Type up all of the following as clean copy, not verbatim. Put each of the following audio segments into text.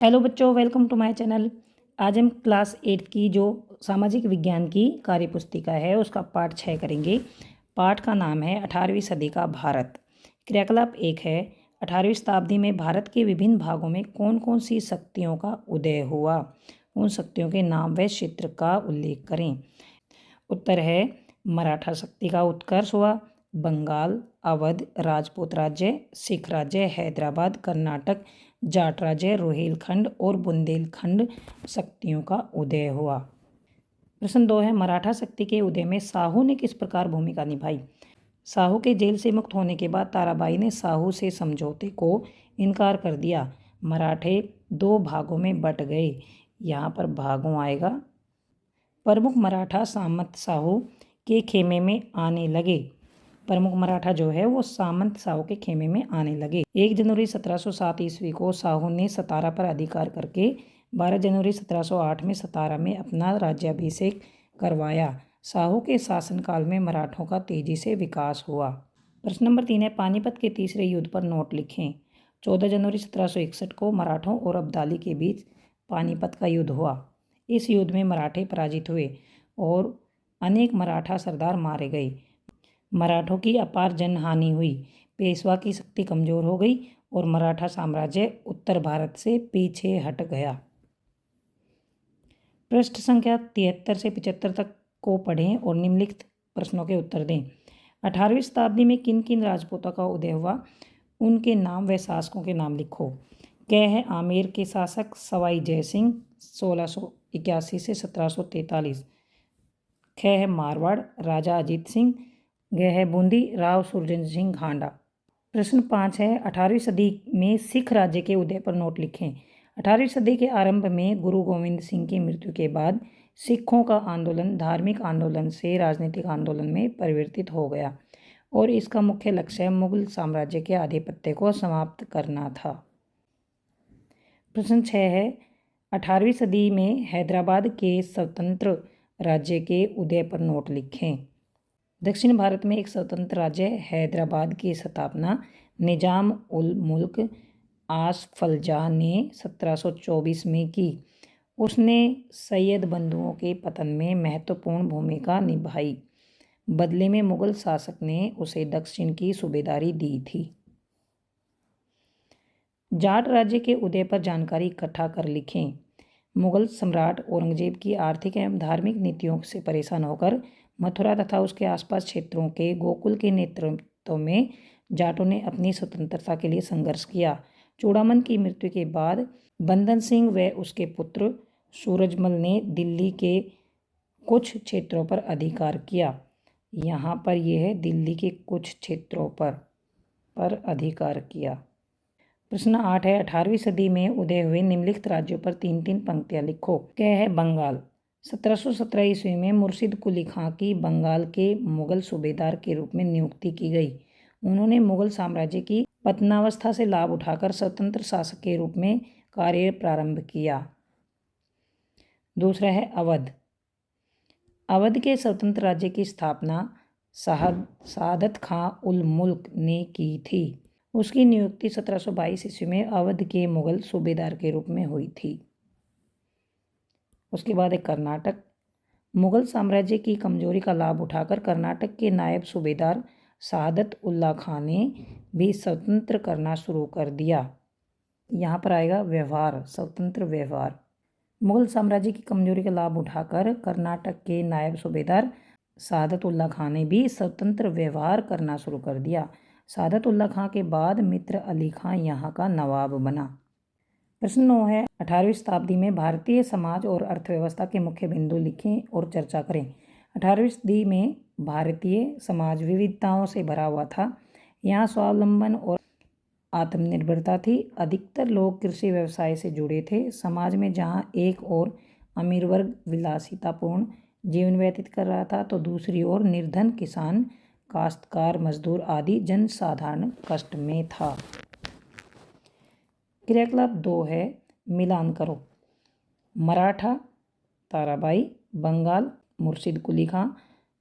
Hello बच्चों, welcome to my channel. आज हम क्लास 8 की जो सामाजिक विज्ञान की कार्यपुस्तिका है उसका पाठ 6 करेंगे। पाठ का नाम है 18वीं सदी का भारत। क्रियाकलाप 1 है 18वीं शताब्दी में भारत के विभिन्न भागों में कौन कौन सी शक्तियों का उदय हुआ। उन शक्तियों के नाम व क्षेत्र का उल्लेख करें। उत्तर है मराठा शक्ति का उत्कर्ष हुआ, बंगाल, अवध, राजपूत राज्य, सिख राज्य, हैदराबाद, कर्नाटक, जाट राज्य, रोहिलखंड और बुंदेलखंड शक्तियों का उदय हुआ। प्रश्न 2 है मराठा शक्ति के उदय में साहू ने किस प्रकार भूमिका निभाई। साहू के जेल से मुक्त होने के बाद ताराबाई ने साहू से समझौते को इनकार कर दिया। मराठे 2 भागों में बट गए। यहाँ पर भागों आएगा। प्रमुख मराठा सामंत साहू के खेमे में आने लगे। प्रमुख मराठा जो है वो सामंत साहू के खेमे में आने लगे। 1 जनवरी 1707 ईस्वी को साहू ने सतारा पर अधिकार करके 12 जनवरी 1708 में सतारा में अपना राज्याभिषेक करवाया। साहू के शासनकाल में मराठों का तेजी से विकास हुआ। प्रश्न नंबर 3 है पानीपत के तीसरे युद्ध पर नोट लिखें। 14 जनवरी 1761 को मराठों और अब्दाली के बीच पानीपत का युद्ध हुआ। इस युद्ध में मराठे पराजित हुए और अनेक मराठा सरदार मारे गए। मराठों की अपार जनहानि हुई। पेशवा की शक्ति कमजोर हो गई और मराठा साम्राज्य उत्तर भारत से पीछे हट गया। पृष्ठ संख्या 73 से 75 तक को पढ़ें और निम्नलिखित प्रश्नों के उत्तर दें। 18वीं शताब्दी में किन किन राजपूतों का उदय हुआ, उनके नाम व शासकों के नाम लिखो। क है आमेर के शासक सवाई जयसिंह 1681 से 1743। ख है मारवाड़ राजा अजीत सिंह। ग है बूंदी राव सुरजन सिंह घांडा। प्रश्न 5 है 18वीं सदी में सिख राज्य के उदय पर नोट लिखें। 18वीं सदी के आरंभ में गुरु गोविंद सिंह की मृत्यु के बाद सिखों का आंदोलन धार्मिक आंदोलन से राजनीतिक आंदोलन में परिवर्तित हो गया और इसका मुख्य लक्ष्य मुगल साम्राज्य के आधिपत्य को समाप्त करना था। प्रश्न 6 है 18वीं सदी में हैदराबाद के स्वतंत्र राज्य के उदय पर नोट लिखें। दक्षिण भारत में एक स्वतंत्र राज्य हैदराबाद की स्थापना निजाम उल मुल्क आसफ जाह ने 1724 में की। उसने सैयद बंधुओं के पतन में महत्वपूर्ण भूमिका निभाई। बदले में मुगल शासक ने उसे दक्षिण की सूबेदारी दी थी। जाट राज्य के उदय पर जानकारी इकट्ठा कर लिखें। मुगल सम्राट औरंगजेब की आर्थिक एवं धार्मिक नीतियों से परेशान होकर मथुरा तथा उसके आसपास क्षेत्रों के गोकुल के नेतृत्व में जाटों ने अपनी स्वतंत्रता के लिए संघर्ष किया। चूड़ामन की मृत्यु के बाद बंदन सिंह व उसके पुत्र सूरजमल ने दिल्ली के कुछ क्षेत्रों पर अधिकार किया। यहाँ पर यह है दिल्ली के कुछ क्षेत्रों पर अधिकार किया। प्रश्न 8 है 18वीं सदी में उदय हुए निम्नलिखित राज्यों पर 3-3 पंक्तियां लिखो। क्या है बंगाल। 1717 ईस्वी में मुर्शिद कुली खां की बंगाल के मुगल सूबेदार के रूप में नियुक्ति की गई। उन्होंने मुगल साम्राज्य की पतनावस्था से लाभ उठाकर स्वतंत्र शासक के रूप में कार्य प्रारंभ किया। दूसरा है अवध। अवध के स्वतंत्र राज्य की स्थापना सादत खां उल मुल्क ने की थी। उसकी नियुक्ति 1722 ईस्वी में अवध के मुगल सूबेदार के रूप में हुई थी। उसके बाद है कर्नाटक। मुगल साम्राज्य की कमजोरी का लाभ उठाकर कर्नाटक के नायब सूबेदार सादत उल्ला खां ने भी स्वतंत्र करना शुरू कर दिया। यहाँ पर आएगा व्यवहार, स्वतंत्र व्यवहार। मुगल साम्राज्य की कमजोरी का लाभ उठाकर कर्नाटक के नायब सूबेदार सादत उल्ला खां ने भी स्वतंत्र व्यवहार करना शुरू कर दिया। सादत उल्ला खां के बाद मित्र अली खां यहाँ का नवाब बना। प्रश्न 9 है 18वीं शताब्दी में भारतीय समाज और अर्थव्यवस्था के मुख्य बिंदु लिखें और चर्चा करें। 18वीं सदी में भारतीय समाज विविधताओं से भरा हुआ था। यहाँ स्वावलंबन और आत्मनिर्भरता थी। अधिकतर लोग कृषि व्यवसाय से जुड़े थे। समाज में जहाँ एक और अमीर वर्ग विलासितापूर्ण जीवन व्यतीत कर रहा था तो दूसरी ओर निर्धन किसान काश्तकार मजदूर आदि जनसाधारण कष्ट में था। क्रियाकलाप 2 है मिलान करो। मराठा ताराबाई, बंगाल मुर्शिद कुली खां,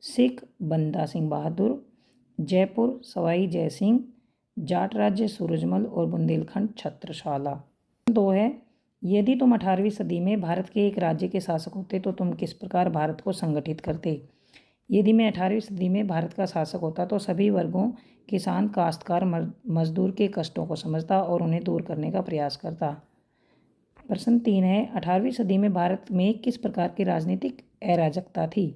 सिख बंदा सिंह बहादुर, जयपुर सवाई जयसिंह, जाट राज्य सूरजमल और बुंदेलखंड छत्रसाला। 2 है यदि तुम 18वीं सदी में भारत के एक राज्य के शासक होते तो तुम किस प्रकार भारत को संगठित करते। यदि मैं 18वीं सदी में भारत का शासक होता तो सभी वर्गों किसान, काश्तकार, मजदूर के कष्टों को समझता और उन्हें दूर करने का प्रयास करता। प्रश्न 3 है, 18वीं सदी में भारत में किस प्रकार की राजनीतिक अराजकता थी।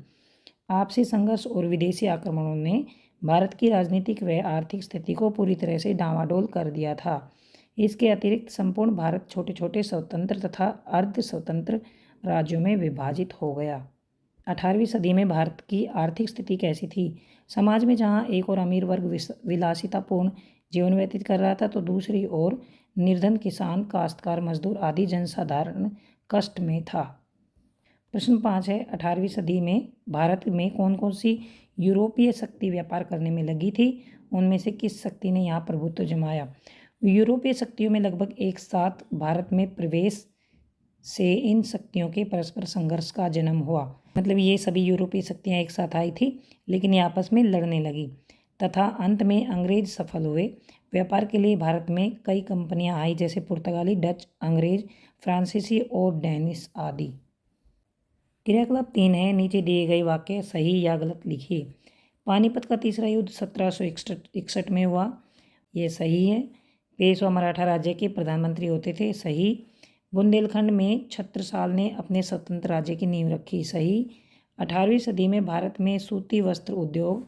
आपसी संघर्ष और विदेशी आक्रमणों ने भारत की राजनीतिक व आर्थिक स्थिति को पूरी तरह से डामाडोल कर दिया था। इसके अतिरिक्त संपूर्ण भारत छोटे छोटे स्वतंत्र तथा अर्ध स्वतंत्र राज्यों में विभाजित हो गया। 18वीं सदी में भारत की आर्थिक स्थिति कैसी थी। समाज में जहां एक और अमीर वर्ग विलासितापूर्ण जीवन व्यतीत कर रहा था तो दूसरी ओर निर्धन किसान, काश्तकार, मजदूर आदि जनसाधारण कष्ट में था। प्रश्न 5 है, 18वीं सदी में भारत में कौन कौन सी यूरोपीय शक्ति व्यापार करने में लगी थी। उनमें से किस शक्ति ने यहाँ प्रभुत्व जमाया। यूरोपीय शक्तियों में लगभग एक साथ भारत में प्रवेश से इन शक्तियों के परस्पर संघर्ष का जन्म हुआ। मतलब ये सभी यूरोपीय शक्तियाँ एक साथ आई थी लेकिन ये आपस में लड़ने लगी तथा अंत में अंग्रेज सफल हुए। व्यापार के लिए भारत में कई कंपनियां आई जैसे पुर्तगाली, डच, अंग्रेज, फ्रांसीसी और डेनिश आदि। क्रियाकलाप 3 है, नीचे दिए गए वाक्य सही या गलत लिखिए। पानीपत का तीसरा युद्ध 1761 में हुआ, ये सही है। पेशवा मराठा राज्य के प्रधानमंत्री होते थे, सही। बुंदेलखंड में छत्रसाल ने अपने स्वतंत्र राज्य की नींव रखी, सही। 18वीं सदी में भारत में सूती वस्त्र उद्योग,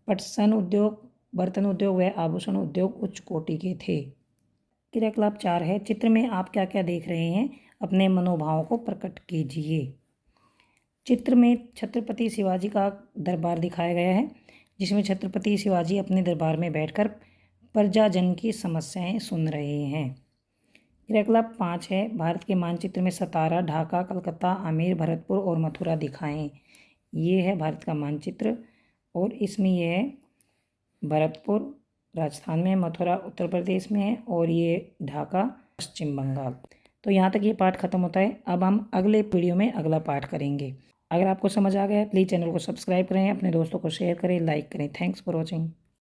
पटसन उद्योग, बर्तन उद्योग व आभूषण उद्योग उच्च कोटि के थे। क्रियाकलाप 4 है, चित्र में आप क्या क्या देख रहे हैं, अपने मनोभावों को प्रकट कीजिए। चित्र में छत्रपति शिवाजी का दरबार दिखाया गया है जिसमें छत्रपति शिवाजी अपने दरबार में बैठकर प्रजाजन की समस्याएं सुन रहे हैं। क्रियाकलाप 5 है, भारत के मानचित्र में सतारा, ढाका, कलकत्ता, आमेर, भरतपुर और मथुरा दिखाएं। ये है भारत का मानचित्र और इसमें यह है भरतपुर राजस्थान में, मथुरा उत्तर प्रदेश में है और ये ढाका पश्चिम बंगाल। तो यहाँ तक ये पाठ खत्म होता है। अब हम अगले वीडियो में अगला पाठ करेंगे। अगर आपको समझ आ गया है प्लीज़ चैनल को सब्सक्राइब करें, अपने दोस्तों को शेयर करें, लाइक करें। Thanks for watching.